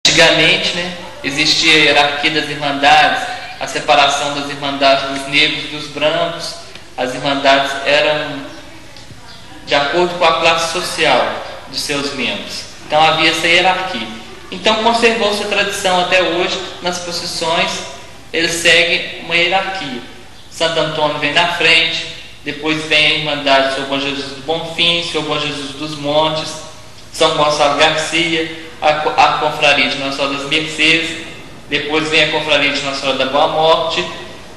Antigamente, né, existia a hierarquia das irmandades, a separação das irmandades dos negros e dos brancos. As irmandades eram de acordo com a classe social de seus membros. Então havia essa hierarquia. Então conservou-se a tradição até hoje. Nas procissões eles seguem uma hierarquia. Santo Antônio vem na frente, depois vem a Irmandade São Bom Jesus do Bonfim, São Bom Jesus dos Montes, São Gonçalo Garcia, a Confraria de Nossa Senhora das Mercês, depois vem a Confraria de Nossa Senhora da Boa Morte,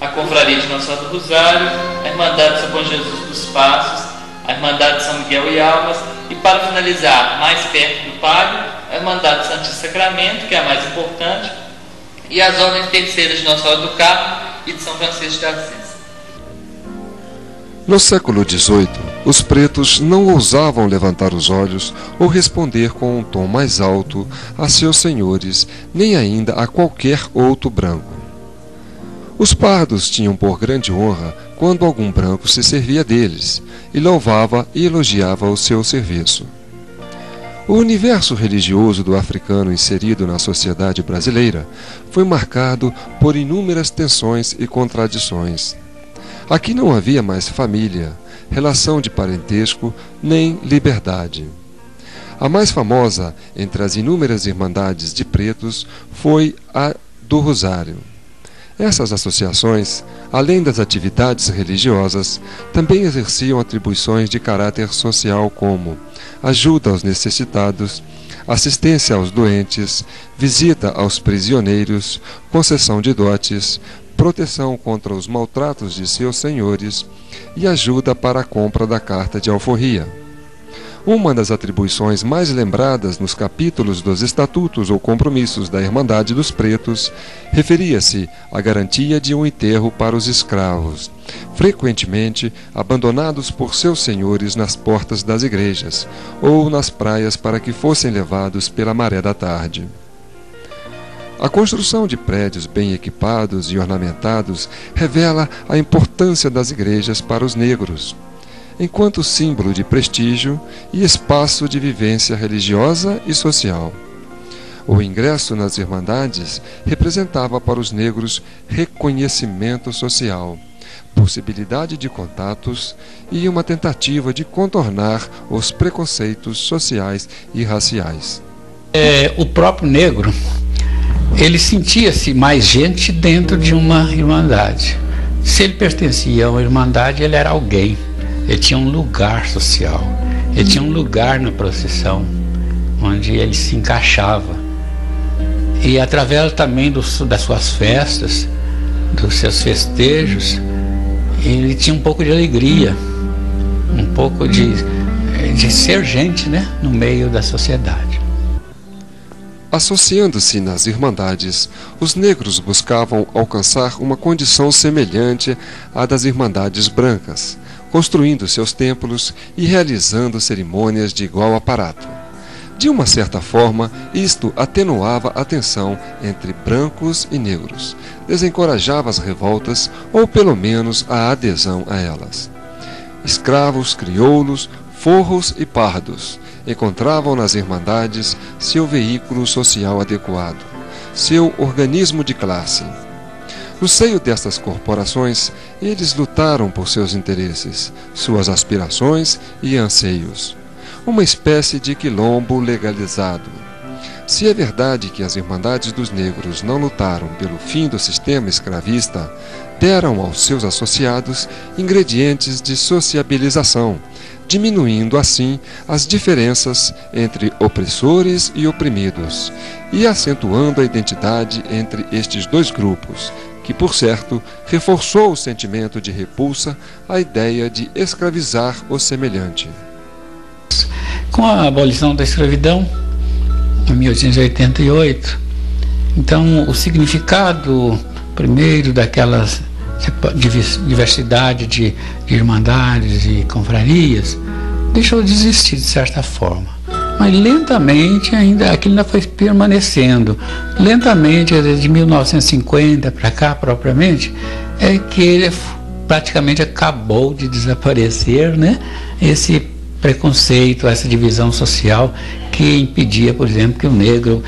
a Confraria de Nossa Senhora do Rosário, a Irmandade São Bom Jesus dos Passos, a Irmandade de São Miguel e Almas, e para finalizar, mais perto do Palio, a Irmandade do Santíssimo Sacramento, que é a mais importante, e as ordens terceiras de Nossa Senhora do Carmo e de São Francisco de Assis. No século XVIII, os pretos não ousavam levantar os olhos ou responder com um tom mais alto a seus senhores, nem ainda a qualquer outro branco. Os pardos tinham por grande honra quando algum branco se servia deles, e louvava e elogiava o seu serviço. O universo religioso do africano inserido na sociedade brasileira foi marcado por inúmeras tensões e contradições. Aqui não havia mais família, relação de parentesco, nem liberdade. A mais famosa entre as inúmeras irmandades de pretos foi a do Rosário. Essas associações, além das atividades religiosas, também exerciam atribuições de caráter social como ajuda aos necessitados, assistência aos doentes, visita aos prisioneiros, concessão de dotes, proteção contra os maltratos de seus senhores e ajuda para a compra da carta de alforria. Uma das atribuições mais lembradas nos capítulos dos estatutos ou compromissos da Irmandade dos Pretos referia-se à garantia de um enterro para os escravos, frequentemente abandonados por seus senhores nas portas das igrejas ou nas praias para que fossem levados pela maré da tarde. A construção de prédios bem equipados e ornamentados revela a importância das igrejas para os negros, enquanto símbolo de prestígio e espaço de vivência religiosa e social. O ingresso nas irmandades representava para os negros reconhecimento social, possibilidade de contatos e uma tentativa de contornar os preconceitos sociais e raciais. O próprio negro, ele sentia-se mais gente dentro de uma irmandade. Se ele pertencia a uma irmandade, ele era alguém. Ele tinha um lugar social. Ele tinha um lugar na procissão, onde ele se encaixava. E através também das suas festas, dos seus festejos, ele tinha um pouco de alegria, um pouco de ser gente, né, no meio da sociedade. Associando-se nas irmandades, os negros buscavam alcançar uma condição semelhante à das irmandades brancas, construindo seus templos e realizando cerimônias de igual aparato. De uma certa forma, isto atenuava a tensão entre brancos e negros, desencorajava as revoltas ou pelo menos a adesão a elas. Escravos, crioulos, forros e pardos encontravam nas irmandades seu veículo social adequado, seu organismo de classe. No seio destas corporações, eles lutaram por seus interesses, suas aspirações e anseios. Uma espécie de quilombo legalizado. Se é verdade que as Irmandades dos Negros não lutaram pelo fim do sistema escravista, deram aos seus associados ingredientes de sociabilização, diminuindo assim as diferenças entre opressores e oprimidos, e acentuando a identidade entre estes dois grupos, que, por certo, reforçou o sentimento de repulsa à ideia de escravizar o semelhante. Com a abolição da escravidão, em 1888, então o significado, primeiro, daquela diversidade de irmandades e confrarias, deixou de existir de certa forma. Mas lentamente aquilo ainda foi permanecendo. Lentamente, de 1950 para cá, propriamente, é que ele praticamente acabou de desaparecer, né? Esse preconceito, essa divisão social que impedia, por exemplo, que o negro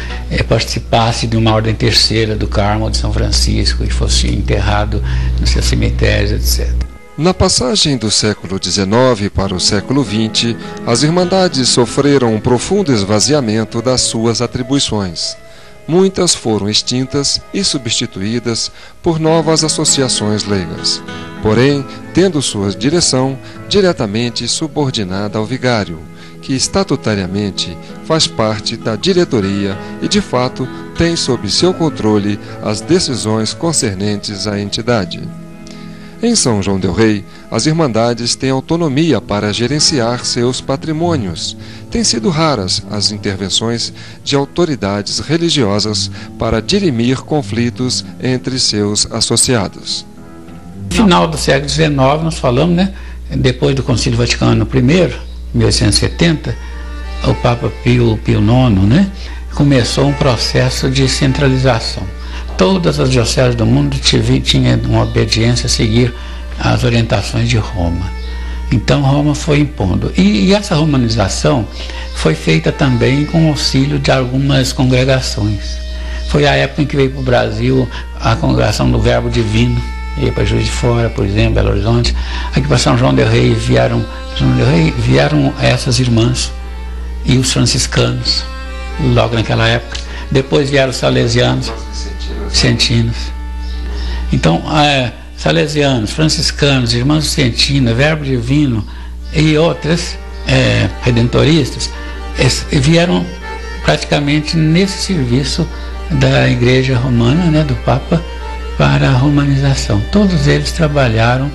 participasse de uma ordem terceira do Carmo de São Francisco e fosse enterrado nos seus cemitérios, etc. Na passagem do século XIX para o século XX, as Irmandades sofreram um profundo esvaziamento das suas atribuições. Muitas foram extintas e substituídas por novas associações leigas, porém tendo sua direção diretamente subordinada ao vigário, que estatutariamente faz parte da diretoria e de fato tem sob seu controle as decisões concernentes à entidade. Em São João del Rei, as Irmandades têm autonomia para gerenciar seus patrimônios. Têm sido raras as intervenções de autoridades religiosas para dirimir conflitos entre seus associados. No final do século XIX, nós falamos, né, depois do Concílio Vaticano I, 1870, o Papa Pio IX, né, começou um processo de centralização. Todas as dioceses do mundo tinham uma obediência a seguir as orientações de Roma. Então Roma foi impondo. E essa romanização foi feita também com o auxílio de algumas congregações. Foi a época em que veio para o Brasil a congregação do Verbo Divino, ia para Juiz de Fora, por exemplo, Belo Horizonte. Aqui para São João del Rei vieram essas irmãs e os franciscanos, logo naquela época. Depois vieram os salesianos, vicentinos. Então, salesianos, franciscanos, irmãos vicentinos, Verbo Divino e outras redentoristas vieram praticamente nesse serviço da Igreja Romana, né, do Papa, para a romanização. Todos eles trabalharam,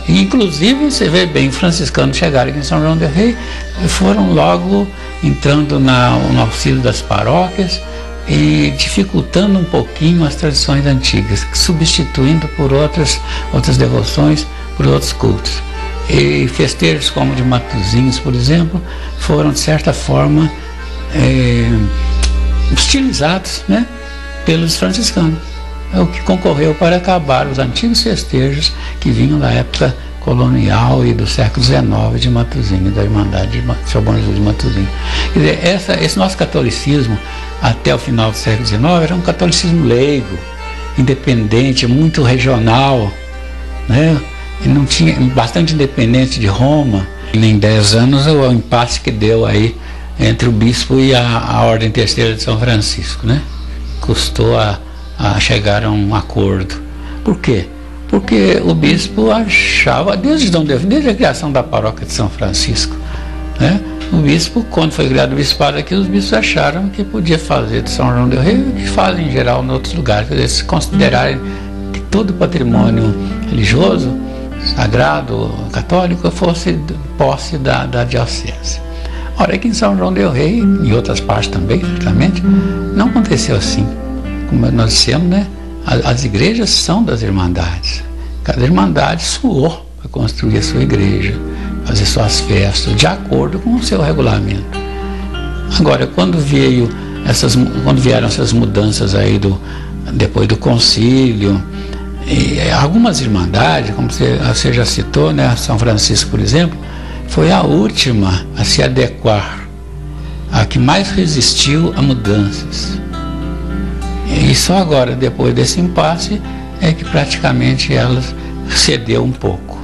inclusive, você vê bem, os franciscanos chegaram aqui em São João del Rei e foram logo entrando no auxílio das paróquias e dificultando um pouquinho as tradições antigas, substituindo por outras devoções, por outros cultos. E festejos como de Matosinhos, por exemplo, foram de certa forma estilizados, né, pelos franciscanos, o que concorreu para acabar os antigos festejos que vinham da época colonial e do século XIX de Matosinhos, da Irmandade de São Bom Jesus de Matosinhos. Quer dizer, esse nosso catolicismo até o final do século XIX era um catolicismo leigo, independente, muito regional, né? E não tinha, bastante independente de Roma. Em 10 anos o impasse que deu aí entre o bispo e a Ordem Terceira de São Francisco, né? Custou a chegar a um acordo. Por quê? Porque o bispo achava, desde a criação da paróquia de São Francisco, né? O bispo, quando foi criado o bispado aqui, os bispos acharam que podia fazer de São João del Rei o que fazem em geral em outros lugares, quer dizer, se considerarem que todo patrimônio religioso, sagrado, católico, fosse posse da diocese. Ora, aqui em São João del Rei, em outras partes também, certamente, não aconteceu assim. Como nós dissemos, né? As igrejas são das irmandades. Cada irmandade suou para construir a sua igreja, fazer suas festas, de acordo com o seu regulamento. Agora, quando vieram essas mudanças aí depois do concílio, algumas irmandades, como você já citou, né, São Francisco, por exemplo, foi a última a se adequar, a que mais resistiu a mudanças. E só agora, depois desse impasse, é que praticamente ela cedeu um pouco.